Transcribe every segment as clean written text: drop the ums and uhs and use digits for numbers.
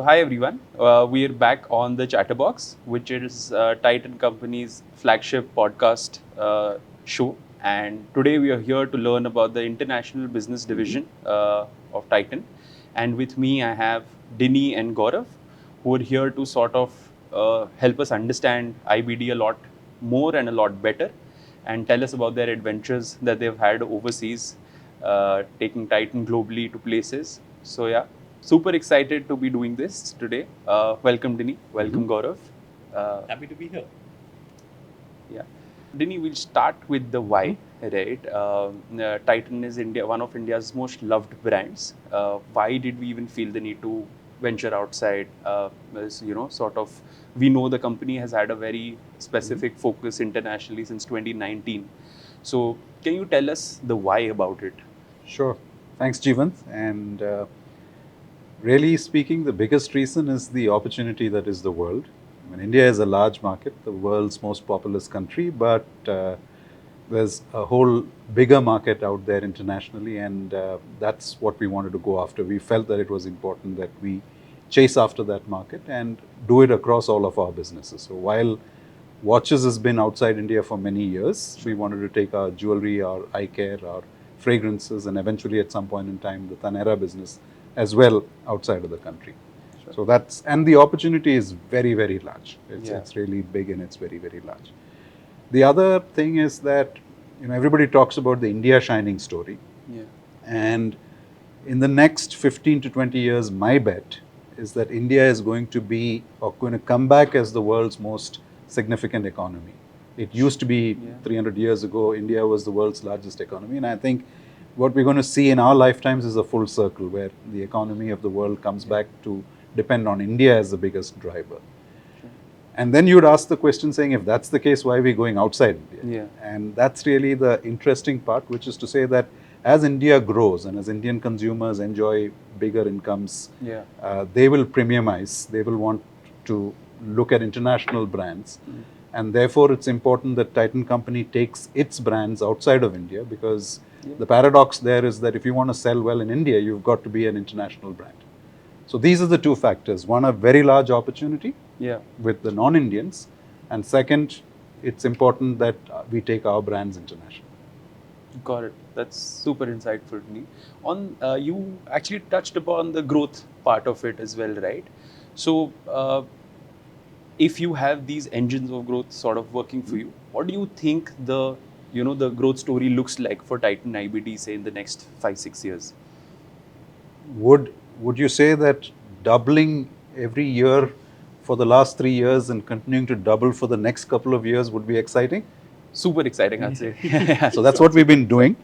hi everyone. We're back on the Chatterbox, which is Titan Company's flagship podcast show. And today we are here to learn about the international business division of Titan. And with me, I have Diny and Gaurav, who are here to sort of help us understand IBD a lot more and a lot better, and tell us about their adventures that they've had overseas, taking Titan globally to places. So yeah, super excited to be doing this today. Welcome, Dini. Welcome, Gaurav. Happy to be here. Yeah, Dini, we'll start with the why, right? Titan is one of India's most loved brands. Why did we even feel the need to venture outside? Sort of, we know the company has had a very specific focus internationally since 2019. So, can you tell us the why about it? Sure. Thanks, Jeevant. And really speaking, the biggest reason is the opportunity that is the world. I mean, India is a large market, the world's most populous country, but there's a whole bigger market out there internationally, and that's what we wanted to go after. We felt that it was important that we chase after that market and do it across all of our businesses. So while watches has been outside India for many years, we wanted to take our jewelry, our eye care, our fragrances, and eventually at some point in time, the Tanera business as well outside of the country. Sure. So that's, and the opportunity is very, very large. It's really big and it's very, very large. The other thing is that, everybody talks about the India shining story. Yeah. And in the next 15 to 20 years, my bet is that India is going to be, or going to come back as the world's most significant economy. It used to be 300 years ago, India was the world's largest economy. And I think what we're going to see in our lifetimes is a full circle where the economy of the world comes back to depend on India as the biggest driver. And then you'd ask the question saying, if that's the case, why are we going outside India? Yeah. And that's really the interesting part, which is to say that as India grows and as Indian consumers enjoy bigger incomes, they will premiumize. They will want to look at international brands. And therefore, it's important that Titan Company takes its brands outside of India, because the paradox there is that if you want to sell well in India, you've got to be an international brand. So these are the two factors. One, a very large opportunity with the non-Indians. And second, it's important that we take our brands international. Got it. That's super insightful to me. You actually touched upon the growth part of it as well, right? So, if you have these engines of growth sort of working for you, what do you think the growth story looks like for Titan IBD, say in the next 5-6 years? Would you say that doubling every year for the last 3 years and continuing to double for the next couple of years would be exciting? Super exciting, I'd say. So that's what we've been doing.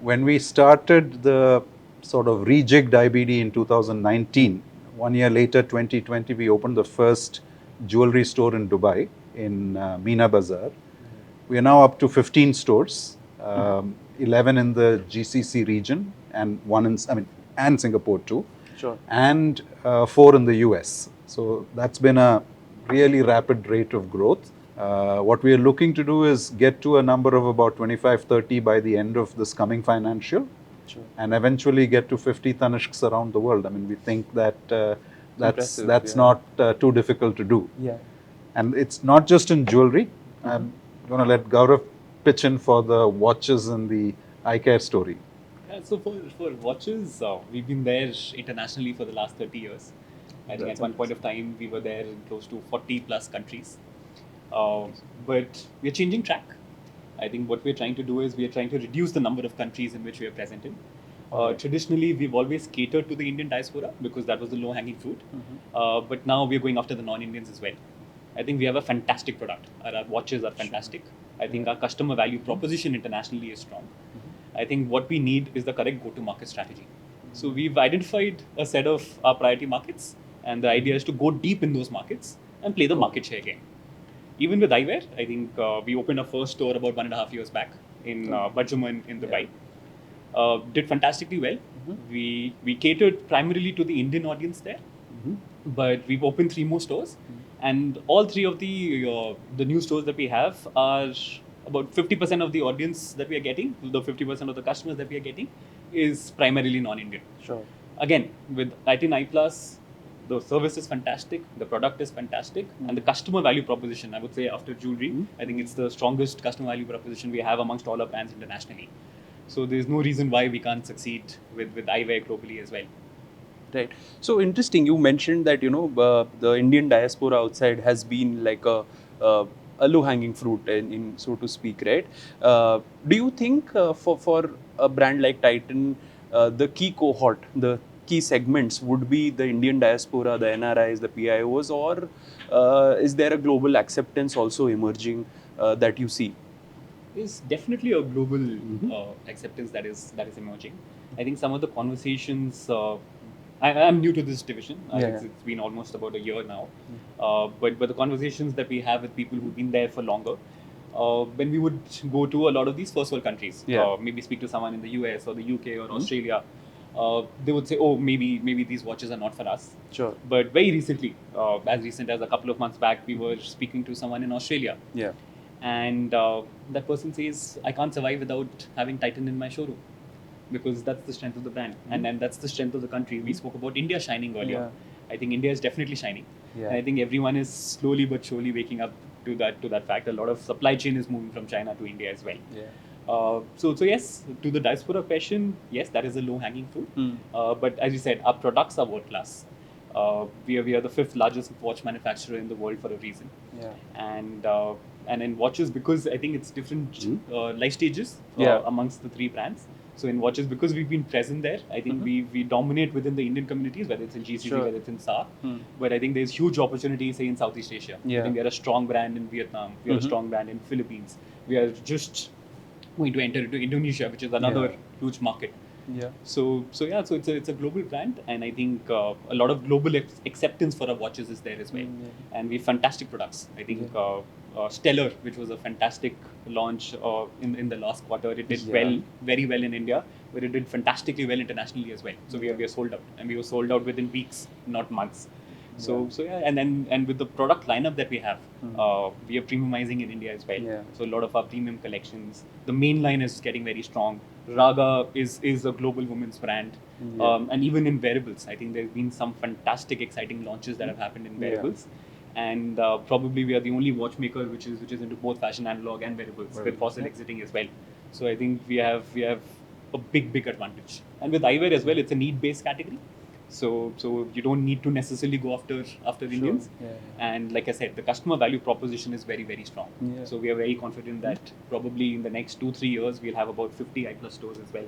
When we started the sort of rejigged IBD in 2019, 1 year later, 2020, we opened the first jewelry store in Dubai, in Meena Bazaar. We are now up to 15 stores, 11 in the GCC region, and and Singapore too. Sure. And 4 in the US. So that's been a really rapid rate of growth. What we are looking to do is get to a number of about 25-30 by the end of this coming financial. Sure. And eventually get to 50 Tanishqs around the world. I mean, we think that that's not too difficult to do. Yeah. And it's not just in jewelry. I'm going to let Gaurav pitch in for the watches and the eye care story. Yeah, so for watches, we've been there internationally for the last 30 years. I think at one point of time, we were there in close to 40 plus countries. But we're changing track. I think what we're trying to do is we're trying to reduce the number of countries in which we are present in. Traditionally, we've always catered to the Indian diaspora because that was the low-hanging fruit. But now we're going after the non-Indians as well. I think we have a fantastic product. Our watches are fantastic. I think our customer value proposition internationally is strong. I think what we need is the correct go-to-market strategy. So we've identified a set of our priority markets, and the idea is to go deep in those markets and play the market share game. Even with eyewear, I think we opened our first store about 1.5 years back in Bajuman in Dubai. Did fantastically well. We catered primarily to the Indian audience there, but we've opened 3 more stores, and all 3 of the new stores that we have are about 50% of the audience that we are getting, the 50% of the customers that we are getting is primarily non-Indian. Sure. Again, with Titan Eye Plus, The service is fantastic, the product is fantastic, and the customer value proposition, I would say after jewelry, I think it's the strongest customer value proposition we have amongst all our brands internationally. So there's no reason why we can't succeed with eyewear globally as well. Right. So interesting. You mentioned that the Indian diaspora outside has been like uh, a low-hanging fruit, in so to speak, right? Do you think for a brand like Titan, the key cohort, the key segments would be the Indian diaspora, the NRIs, the PIOs, or is there a global acceptance also emerging that you see? There's definitely a global acceptance that is emerging. I think some of the conversations. I'm new to this division. It's been almost about a year now. But the conversations that we have with people who've been there for longer, when we would go to a lot of these first world countries, maybe speak to someone in the US or the UK or Australia, they would say, "Oh, maybe these watches are not for us." Sure. But very recently, as recent as a couple of months back, we were speaking to someone in Australia. Yeah. And that person says, "I can't survive without having Titan in my showroom." Because that's the strength of the brand, and that's the strength of the country. We spoke about India shining earlier. Yeah. I think India is definitely shining, Yeah. and I think everyone is slowly but surely waking up to that fact. A lot of supply chain is moving from China to India as well. Yeah. So yes, to the diaspora question, yes, that is a low-hanging fruit. But as you said, our products are world-class. We are the 5th largest watch manufacturer in the world for a reason. Yeah. And in watches, because I think it's different life stages amongst the 3 brands. So in watches, because we've been present there, I think we dominate within the Indian communities, whether it's in GCC, Sure. whether it's in SAR. But I think there's huge opportunity, say, in Southeast Asia. Yeah. I think we are a strong brand in Vietnam. We are a strong brand in Philippines. We are just going to enter into Indonesia, which is another huge market. Yeah. So it's a global brand, and I think a lot of global acceptance for our watches is there as well. And we have fantastic products. I think Stellar, which was a fantastic launch in the last quarter, it did very well in India, but it did fantastically well internationally as well. So we are sold out, and we were sold out within weeks, not months. So and with the product lineup that we have, we are premiumizing in India as well. Yeah. So a lot of our premium collections, the main line is getting very strong. Raga is a global women's brand, and even in wearables, I think there's been some fantastic, exciting launches that have happened in wearables. And probably we are the only watchmaker which is into both fashion analog and wearables, with fossil exiting as well. So I think we have a big advantage. And with eyewear as well, it's a need-based category. So you don't need to necessarily go after Indians. And like I said, the customer value proposition is very, very strong. Yeah. So we are very confident that probably in the next 2-3 years we'll have about 50 iPlus stores as well.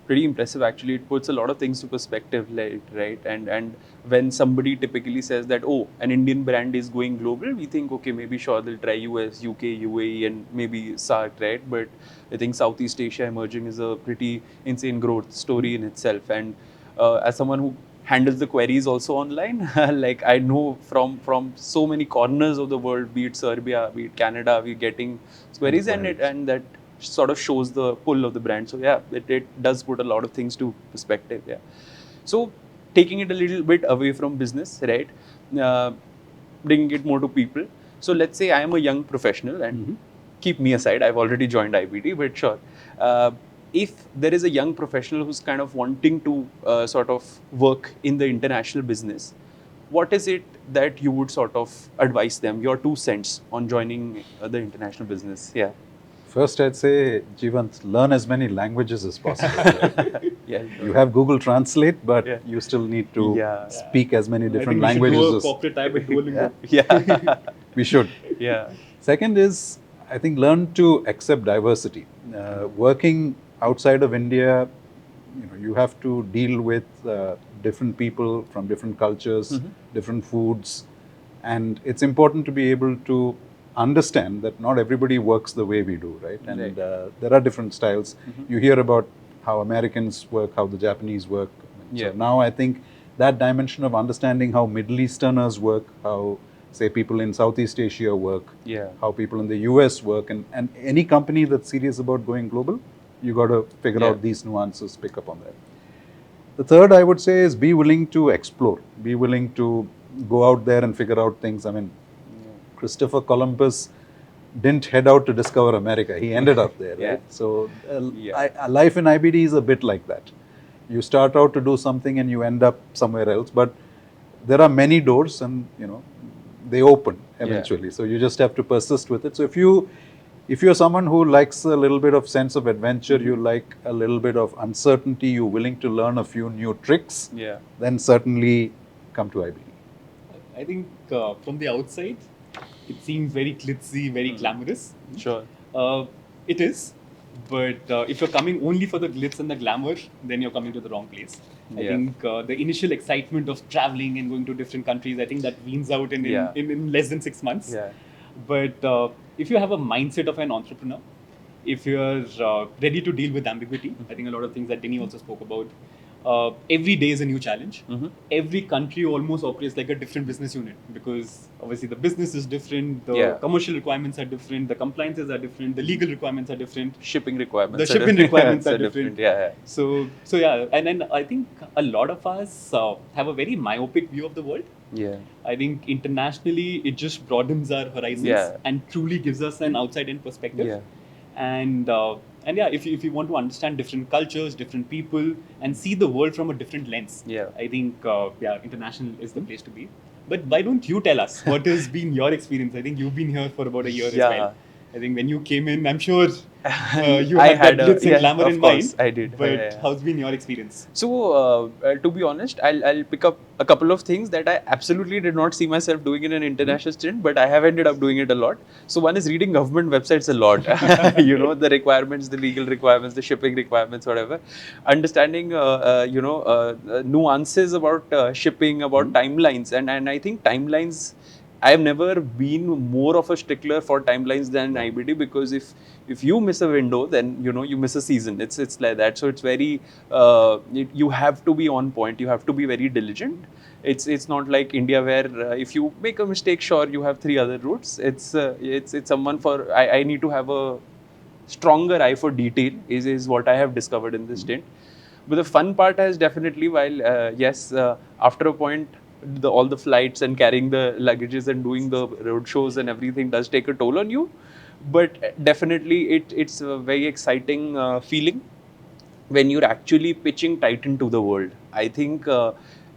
Pretty impressive, actually. It puts a lot of things to perspective, right? And when somebody typically says that, oh, an Indian brand is going global, we think, okay, maybe sure they'll try US, UK, UAE, and maybe SAARC, right? But I think Southeast Asia emerging is a pretty insane growth story in itself. And as someone who handles the queries also online, like I know from so many corners of the world, be it Serbia, be it Canada, we're getting queries, and that sort of shows the pull of the brand. So yeah, it does put a lot of things to perspective. Yeah. So taking it a little bit away from business, right? Bringing it more to people. So let's say I am a young professional, and keep me aside, I've already joined IBD, but sure. If there is a young professional who's kind of wanting to sort of work in the international business, what is it that you would sort of advise them, your 2 cents on joining the international business? Yeah. First, I'd say, Jeevant, learn as many languages as possible. Yeah. You have Google Translate, but Yeah. you still need to Yeah. speak as many different I think we should languages. do a corporate tie with Duolingo. Yeah. We should. Yeah. Second is, I think, learn to accept diversity. Working outside of India, you have to deal with different people from different cultures, different foods, and it's important to be able to understand that not everybody works the way we do, right? And there are different styles. You hear about how Americans work, how the Japanese work. Yeah. So now I think that dimension of understanding how Middle Easterners work, how, say, people in Southeast Asia work, how people in the US work, and any company that's serious about going global, you got to figure out these nuances, pick up on that. The third, I would say, is be willing to explore, be willing to go out there and figure out things. I mean, Christopher Columbus didn't head out to discover America. He ended up there, right? So life in IBD is a bit like that. You start out to do something and you end up somewhere else. But there are many doors, and they open eventually. So you just have to persist with it. So if you're someone who likes a little bit of sense of adventure, you like a little bit of uncertainty, you're willing to learn a few new tricks, then certainly come to IBD. I think from the outside, it seems very glitzy, very glamorous. Sure. It is. But if you're coming only for the glitz and the glamour, then you're coming to the wrong place. I think the initial excitement of traveling and going to different countries, I think that weans out in less than 6 months. But if you have a mindset of an entrepreneur, if you're ready to deal with ambiguity, I think a lot of things that Diny also spoke about. Every day is a new challenge. Every country almost operates like a different business unit, because obviously the business is different, the commercial requirements are different, the compliances are different, the legal requirements are different, shipping requirements. The shipping requirements are different. Yeah. So yeah, and then I think a lot of us have a very myopic view of the world. Yeah. I think internationally it just broadens our horizons and truly gives us an outside-in perspective. Yeah. And yeah, if you want to understand different cultures, different people, and see the world from a different lens, I think international is the place to be. But why don't you tell us what has been your experience? I think you've been here for about a year as well. I think when you came in, I'm sure you had that glitz and glamour in mind. I did. But how's been your experience? So, to be honest, I'll pick up a couple of things that I absolutely did not see myself doing in an international stint, but I have ended up doing it a lot. So, one is reading government websites a lot. The requirements, the legal requirements, the shipping requirements, whatever. Understanding, nuances about shipping, about timelines, and I think timelines. I have never been more of a stickler for timelines than IBD, because if you miss a window, then you miss a season. It's like that. So it's very you have to be on point. You have to be very diligent. It's not like India where if you make a mistake, sure, you have 3 other routes. It's someone for I need to have a stronger eye for detail is what I have discovered in this stint. But the fun part has definitely, while after a point, all the flights and carrying the luggages and doing the road shows and everything does take a toll on you, but definitely it's a very exciting feeling when you're actually pitching Titan to the world. I think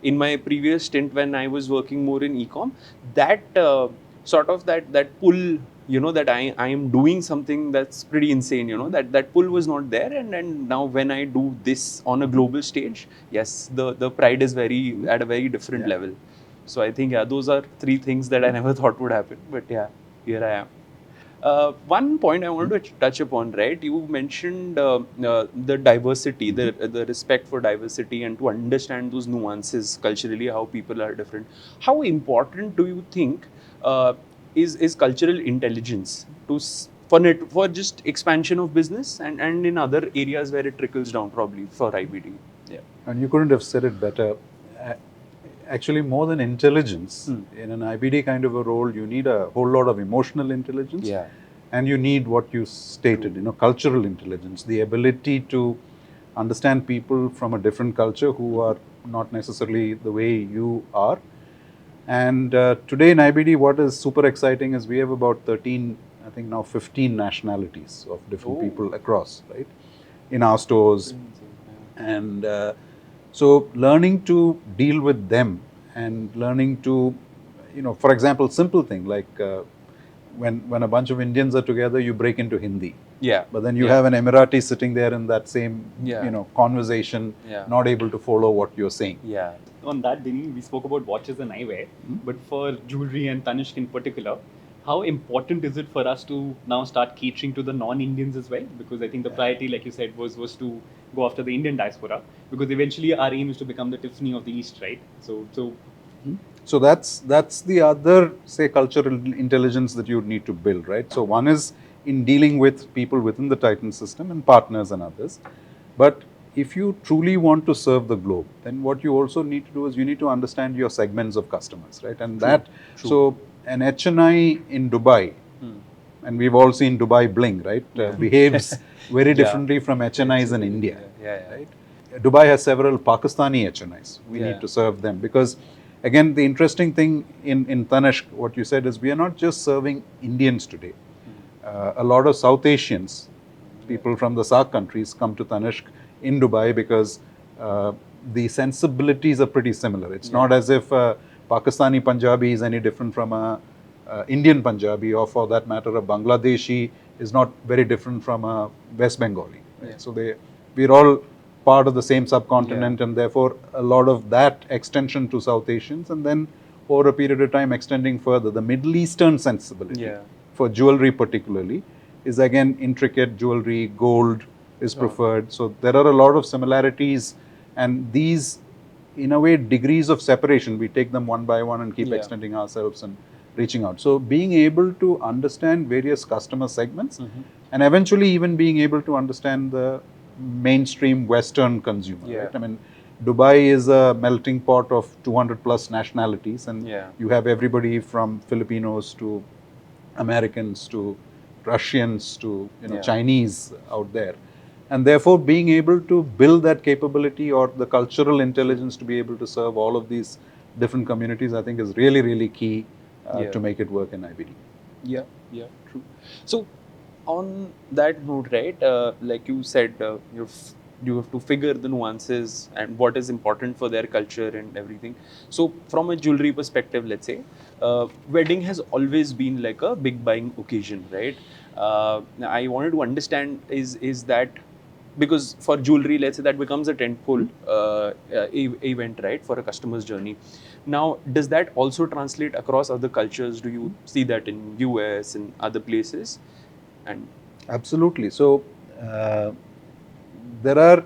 in my previous stint when I was working more in e-com, that sort of that pull, that I am doing something that's pretty insane, that pull was not there, and now when I do this on a global stage, yes, the pride is at a very different level. So I think those are 3 things that I never thought would happen, but here I am. One point I wanted to touch upon, right? You mentioned the diversity, the respect for diversity, and to understand those nuances culturally, how people are different. How important do you think is cultural intelligence for just expansion of business and in other areas where it trickles down, probably for IBD? Yeah. And you couldn't have said it better. Actually, more than intelligence, in an IBD kind of a role, you need a whole lot of emotional intelligence. And you need what you stated, cultural intelligence, the ability to understand people from a different culture who are not necessarily the way you are. And today in IBD, what is super exciting is we have about 13, I think now 15 nationalities of different people across, right, in our stores. And so learning to deal with them and learning to, for example, simple thing like when a bunch of Indians are together, you break into Hindi. But then you have an Emirati sitting there in that same, conversation, not able to follow what you're saying. On that, Diny, we spoke about watches and eyewear, but for jewellery and Tanishq in particular, how important is it for us to now start catering to the non-Indians as well? Because I think the priority, like you said, was to go after the Indian diaspora, because eventually our aim is to become the Tiffany of the East, right? So that's the other, say, cultural intelligence that you need to build, right? So one is in dealing with people within the Titan system and partners and others. But if you truly want to serve the globe, then what you also need to do is you need to understand your segments of customers, right? And so an HNI in Dubai, and we've all seen Dubai bling, right? Behaves very differently from HNIs in India, right? Dubai has several Pakistani HNIs. We need to serve them because, again, the interesting thing in Tanishq, what you said is we are not just serving Indians today. A lot of South Asians, people from the SAARC countries, come to Tanishq in Dubai because the sensibilities are pretty similar. It's not as if Pakistani Punjabi is any different from a Indian Punjabi, or for that matter, a Bangladeshi is not very different from a West Bengali. Right? Yeah. So we're all part of the same subcontinent, Yeah. and therefore a lot of that extension to South Asians, and then over a period of time extending further, the Middle Eastern sensibility Yeah. for jewelry particularly is again intricate jewelry, gold is Sure. preferred. So there are a lot of similarities, and these, in a way, degrees of separation, we take them one by one and keep Yeah. extending ourselves and reaching out. So being able to understand various customer segments, and eventually even being able to understand the mainstream Western consumer. Yeah. Right? I mean, Dubai is a melting pot of 200 plus nationalities, and Yeah. you have everybody from Filipinos to Americans to Russians to Yeah. Chinese out there. And therefore, being able to build that capability or the cultural intelligence to be able to serve all of these different communities, I think is really, really key Yeah. to make it work in IBD. Yeah, yeah, true. So, on that note, right, like you said, you have to figure the nuances and what is important for their culture and everything. So, from a jewelry perspective, let's say, wedding has always been like a big buying occasion, right? I wanted to understand is that because for jewelry, let's say that becomes a tentpole event, right, for a customer's journey. Now, does that also translate across other cultures? Do you see that in US and other places? And Absolutely. So, there are,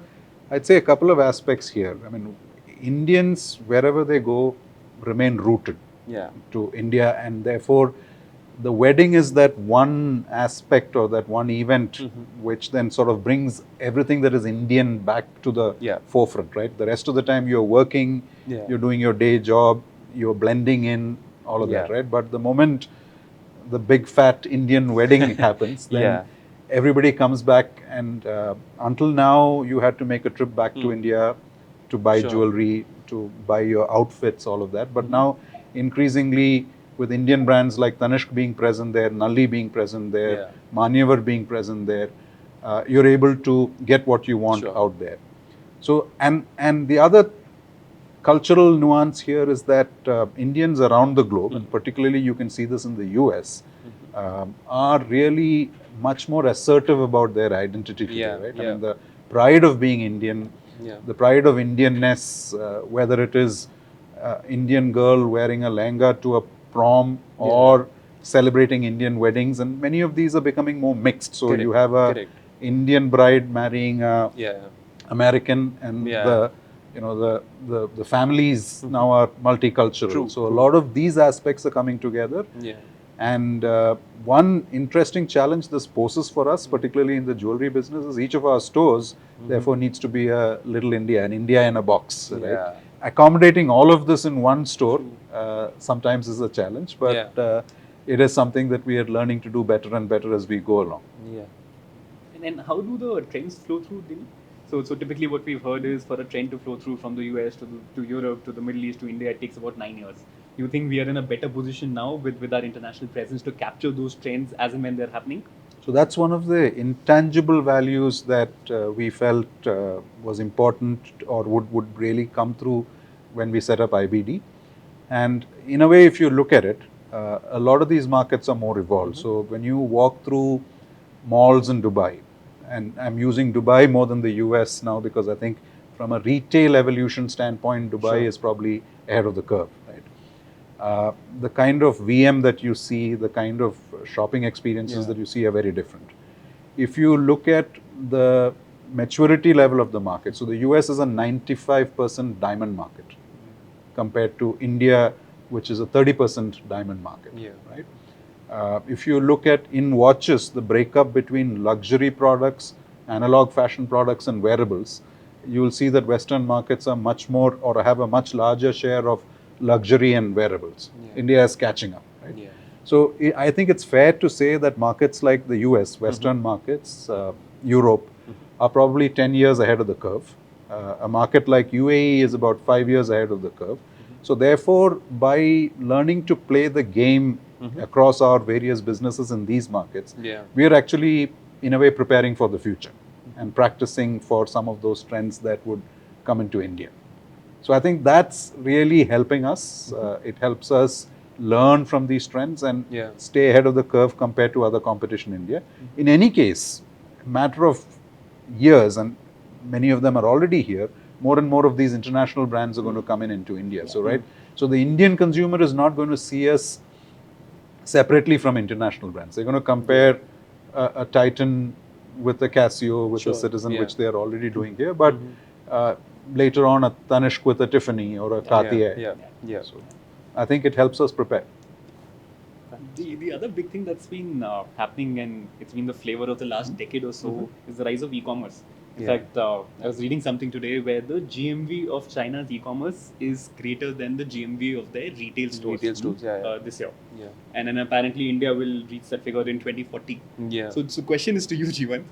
I'd say, a couple of aspects here. I mean, Indians, wherever they go, remain rooted yeah, to India, and therefore the wedding is that one aspect or that one event which then sort of brings everything that is Indian back to the Yeah. forefront, right? The rest of the time you're working, Yeah. you're doing your day job, you're blending in, all of that, Yeah. right? But the moment the big fat Indian wedding happens, then Yeah. everybody comes back, and until now you had to make a trip back to India to buy Sure. jewelry, to buy your outfits, all of that. But now increasingly, with Indian brands like Tanishq being present there, Nalli being present there, Yeah. Manyavar being present there, you're able to get what you want Sure. out there. So, and the other cultural nuance here is that Indians around the globe, and particularly you can see this in the US, are really much more assertive about their identity today, Yeah, right? yeah. I mean, the pride of being Indian, Yeah. the pride of Indianness, whether it is Indian girl wearing a lehenga to a prom or celebrating Indian weddings, and many of these are becoming more mixed. So Correct, you have a correct. Indian bride marrying a Yeah. American, and Yeah. the families now are multicultural. True, So a true. lot of these aspects are coming together. Yeah. And one interesting challenge this poses for us, particularly in the jewelry business, is each of our stores therefore needs to be a little India, an India in a box, right? Yeah. Accommodating all of this in one store sometimes is a challenge, but it is something that we are learning to do better and better as we go along. Yeah. And how do the trends flow through, Diny? So typically what we've heard is for a trend to flow through from the US to Europe to the Middle East to India, it takes about 9 years. Do you think we are in a better position now with our international presence to capture those trends as and when they're happening? So that's one of the intangible values that we felt was important or would really come through when we set up IBD. And in a way, if you look at it, a lot of these markets are more evolved. So when you walk through malls in Dubai, and I'm using Dubai more than the US now because I think from a retail evolution standpoint, Dubai is probably ahead of the curve, right? The kind of VM that you see, the kind of shopping experiences that you see are very different. If you look at the maturity level of the market, so the US is a 95% diamond market compared to India, which is a 30% diamond market, right? If you look at in watches, the breakup between luxury products, analog fashion products, and wearables, you will see that Western markets are much more or have a much larger share of luxury and wearables. India is catching up, right? So I think it's fair to say that markets like the US, Western markets, Europe, are probably 10 years ahead of the curve. A market like UAE is about 5 years ahead of the curve. So therefore, by learning to play the game across our various businesses in these markets, we are actually, in a way, preparing for the future and practicing for some of those trends that would come into India. So I think that's really helping us. It helps us learn from these trends and Yeah. stay ahead of the curve compared to other competition in India. In any case, a matter of years, and many of them are already here, more and more of these international brands are going to come into India. So, right? So the Indian consumer is not going to see us separately from international brands. They're going to compare a Titan with a Casio, with Sure. a Citizen, Yeah. which they are already doing here. But later on, a Tanishq with a Tiffany or a Cartier. Yeah. So I think it helps us prepare. The other big thing that's been happening, and it's been the flavor of the last decade or so, is the rise of e-commerce. In fact, I was reading something today where the GMV of China's e-commerce is greater than the GMV of their retail stores. This year. Yeah. And then apparently India will reach that figure in 2040. Yeah. So the question is to you, Jeevant,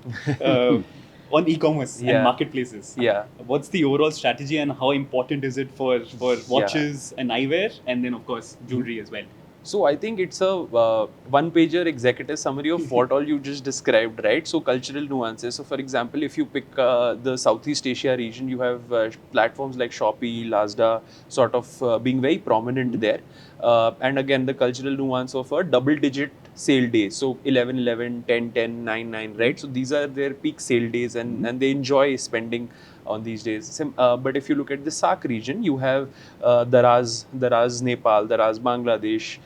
on e-commerce and marketplaces. Yeah. What's the overall strategy and how important is it for watches and eyewear, and then of course jewelry as well? So I think it's a one-pager executive summary of what all you just described, right? So cultural nuances. So for example, if you pick the Southeast Asia region, you have platforms like Shopee, Lazada, sort of being very prominent there. And again, the cultural nuance of a double-digit sale day. So 11/11, 10/10, 9/9, right? So these are their peak sale days, and they enjoy spending on these days. But if you look at the SAARC region, you have Daraz Nepal, Daraz Bangladesh.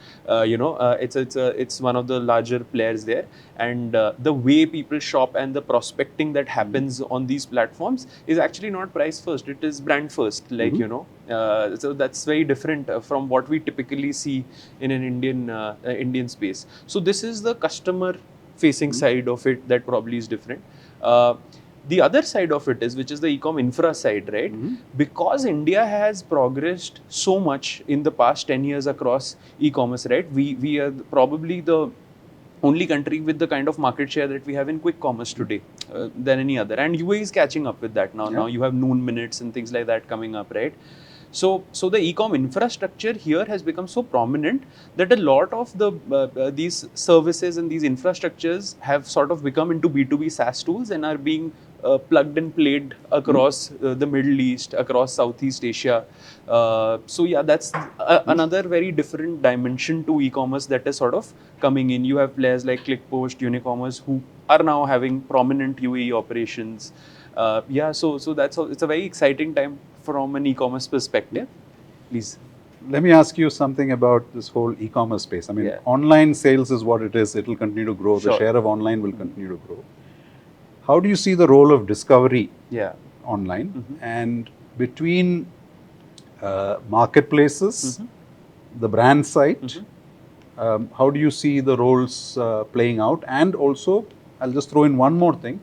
It's one of the larger players there, and the way people shop and the prospecting that happens on these platforms is actually not price first; it is brand first. So that's very different from what we typically see in an Indian space. So this is the customer facing side of it that probably is different. The other side of it is, which is the e-com infra side, right? Because India has progressed so much in the past 10 years across e-commerce, right? We are probably the only country with the kind of market share that we have in quick commerce today than any other. And UAE is catching up with that now. Now you have noon minutes and things like that coming up, right? So the e-com infrastructure here has become so prominent that a lot of these services and these infrastructures have sort of become into B2B SaaS tools and are being plugged and played across the Middle East, across Southeast Asia. So yeah, that's another very different dimension to e-commerce that is sort of coming in. You have players like ClickPost, Unicommerce, who are now having prominent UAE operations. So it's a very exciting time from an e-commerce perspective. Please. Let me ask you something about this whole e-commerce space. I mean, online sales is what it is. It will continue to grow. The share of online will continue to grow. How do you see the role of discovery online and between marketplaces, the brand site? How do you see the roles playing out? And also, I'll just throw in one more thing.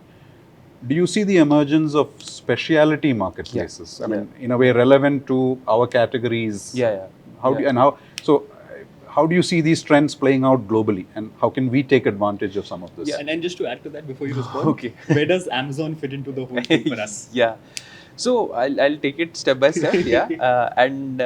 Do you see the emergence of specialty marketplaces? I mean, in a way relevant to our categories. How do you see these trends playing out globally, and how can we take advantage of some of this? And then just to add to that before you respond, where does Amazon fit into the whole thing for us? So I'll take it step by step. And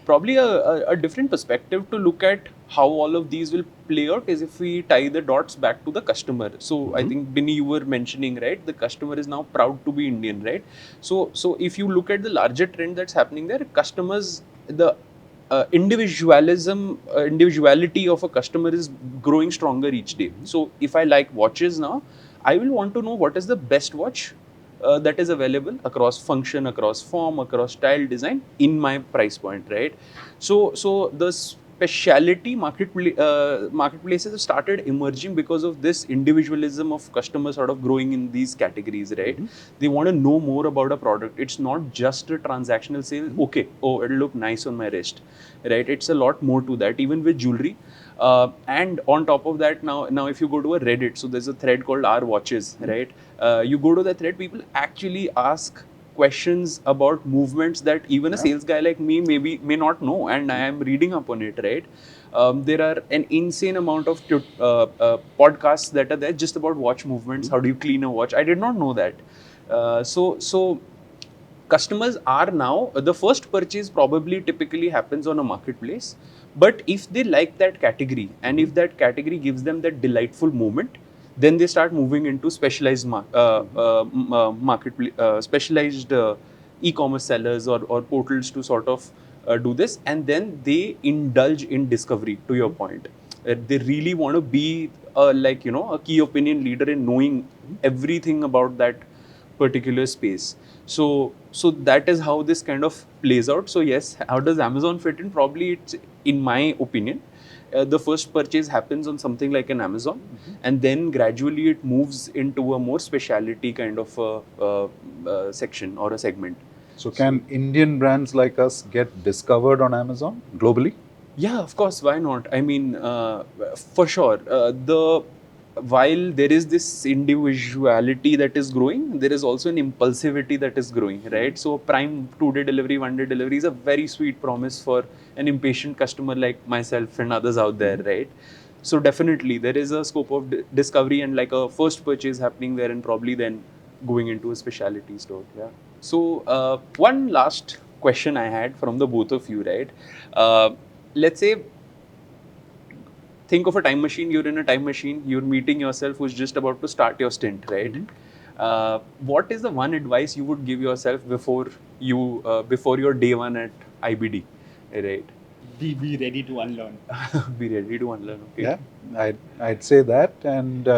probably a different perspective to look at how all of these will play out is if we tie the dots back to the customer. So I think, Diny, you were mentioning, right, the customer is now proud to be Indian, right? So if you look at the larger trend that's happening there, customers, the individuality of a customer is growing stronger each day. So if I like watches now, I will want to know what is the best watch that is available across function, across form, across style, design in my price point, right? So the specialty marketplaces have started emerging because of this individualism of customers sort of growing in these categories, right? They want to know more about a product. It's not just a transactional sale. Okay, oh, it'll look nice on my wrist, right? It's a lot more to that, even with jewelry. And on top of that, now if you go to a Reddit, so there's a thread called Our Watches, right? You go to the thread, people actually ask questions about movements that even a sales guy like me may not know, and I am reading up on it, right? There are an insane amount of podcasts that are there just about watch movements. How do you clean a watch? I did not know that. So customers are now, the first purchase probably typically happens on a marketplace, but if they like that category and if that category gives them that delightful moment, then they start moving into specialized specialized e-commerce sellers or portals to sort of do this, and then they indulge in discovery. To your point, they really want to be like a key opinion leader in knowing everything about that particular space. So that is how this kind of plays out. So yes, how does Amazon fit in? Probably it's, in my opinion, the first purchase happens on something like an Amazon, and then gradually it moves into a more specialty kind of section or a segment. So can Indian brands like us get discovered on Amazon globally? Yeah, of course. Why not? I mean, for sure. While there is this individuality that is growing, there is also an impulsivity that is growing, right? So Prime 2-day delivery, 1-day delivery is a very sweet promise for an impatient customer like myself and others out there, right? So definitely there is a scope of discovery and like a first purchase happening there, and probably then going into a specialty store. Yeah. So one last question I had from the both of you, right? Let's say, think of a time machine. You're in a time machine. You're meeting yourself who's just about to start your stint, right? What is the one advice you would give yourself before your day one at IBD, right? Be ready to unlearn. Be ready to unlearn. Okay. Yeah, I'd say that, and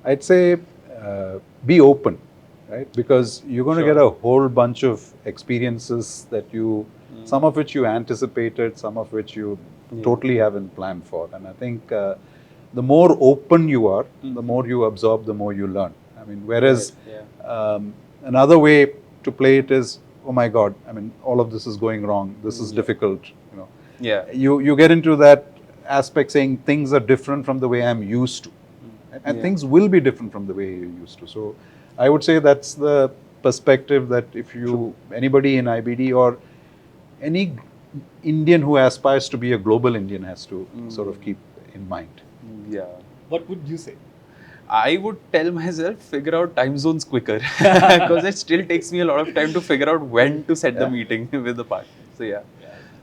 I'd say be open, right? Because you're going to Sure. get a whole bunch of experiences that some of which you anticipated, some of which you totally haven't planned for. And I think the more open you are, the more you absorb, the more you learn. I mean, whereas another way to play it is, oh my God, I mean, all of this is going wrong. This is difficult. Yeah. You get into that aspect saying things are different from the way I'm used to. And things will be different from the way you're used to. So I would say that's the perspective that if anybody in IBD or any Indian who aspires to be a global Indian has to sort of keep in mind. Yeah. What would you say? I would tell myself, figure out time zones quicker, because it still takes me a lot of time to figure out when to set the meeting with the partner. So yeah.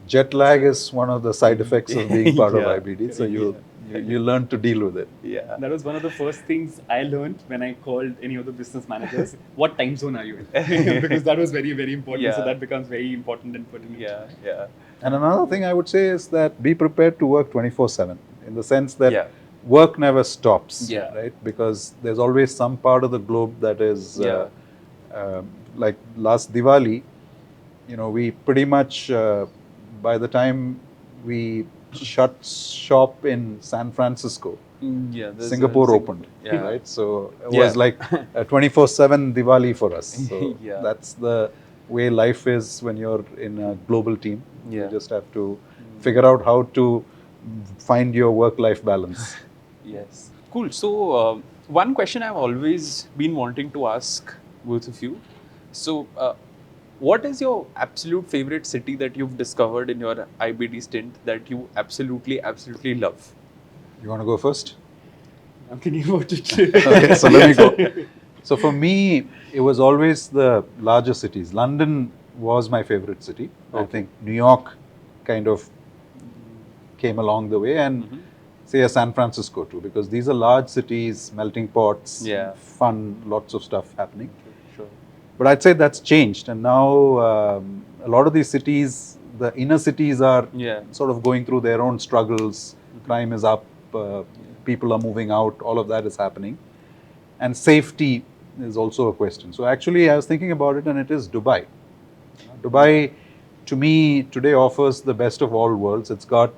Jet lag is one of the side effects of being part of Yeah. IBD. So you learn to deal with it. Yeah. That was one of the first things I learned when I called any of the business managers. What time zone are you in? Because that was very, very important. So Yeah. that becomes very important and pertinent. Yeah. And another thing I would say is that be prepared to work 24/7 in the sense that Yeah. work never stops, Yeah. right? Because there's always some part of the globe that is like last Diwali, we pretty much, by the time we shut shop in San Francisco, Yeah. there's Singapore a opened, Yeah. right? So it Yeah. was like a 24/7 Diwali for us. So Yeah. that's the way life is when you're in a global team. Yeah. You just have to figure out how to find your work-life balance. Yes. Cool. So, one question I've always been wanting to ask both of you. So, what is your absolute favorite city that you've discovered in your IBD stint that you absolutely love? You want to go first? I'm thinking about it. Okay, so let me go. So for me, it was always the larger cities. London was my favorite city. I think New York kind of came along the way, and say San Francisco too, because these are large cities, melting pots, fun, lots of stuff happening. Sure. But I'd say that's changed, and now a lot of these cities, the inner cities are sort of going through their own struggles. Crime is up, people are moving out, all of that is happening. And safety is also a question. So actually I was thinking about it, and it is Dubai. Dubai, to me, today offers the best of all worlds. It's got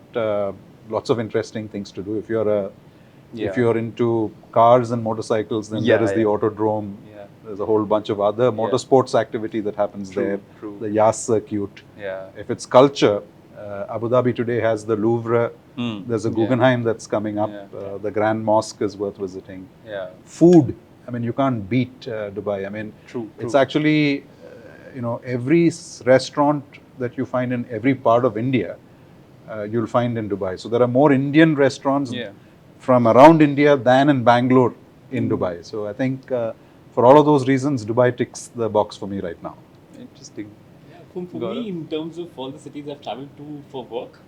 lots of interesting things to do. If you're into cars and motorcycles, then there is the Autodrome. There's a whole bunch of other motorsports activity that happens there. True. The Yas circuit. Yeah. If it's culture, Abu Dhabi today has the Louvre. There's a Guggenheim that's coming up. The Grand Mosque is worth visiting. Yeah. Food. I mean, you can't beat Dubai. I mean, it's actually, every restaurant that you find in every part of India, you'll find in Dubai. So there are more Indian restaurants from around India than in Bangalore in Dubai. So I think for all of those reasons, Dubai ticks the box for me right now. Interesting. For me, in terms of all the cities I've traveled to for work,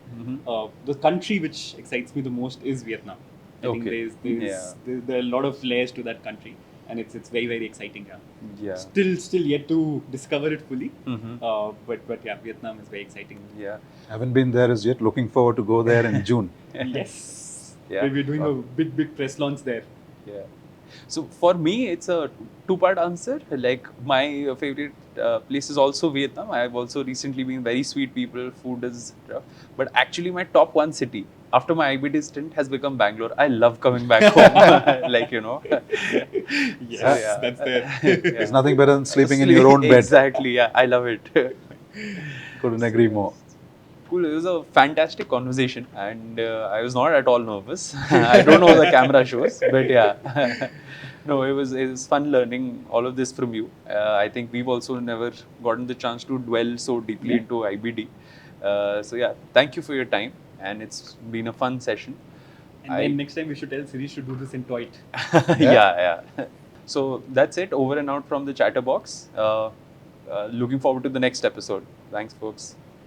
the country which excites me the most is Vietnam. I think Okay. there are a lot of layers to that country, and it's very very exciting. Yeah. Still yet to discover it fully. Mhm. But yeah, Vietnam is very exciting. Yeah. Haven't been there as yet. Looking forward to go there in June. Yes. Yeah. We're doing a big press launch there. Yeah. So for me, it's a two-part answer. Like my favorite place is also Vietnam. I've also recently been very sweet people. Food is rough. But actually, my top one city after my IBD stint has become Bangalore. I love coming back home. Like Yes, So, yeah. that's there. There's nothing better than sleeping in your own bed. Exactly. Yeah, I love it. Couldn't agree more. Cool. It was a fantastic conversation, and I was not at all nervous. I don't know the camera shows, but yeah. No, it was fun learning all of this from you. I think we've also never gotten the chance to dwell so deeply Yeah. into IBD. So yeah, thank you for your time, and it's been a fun session. And then next time we should tell Sirish to do this in Toit. Yeah. So that's it. Over and out from the Chatterbox. Looking forward to the next episode. Thanks, folks.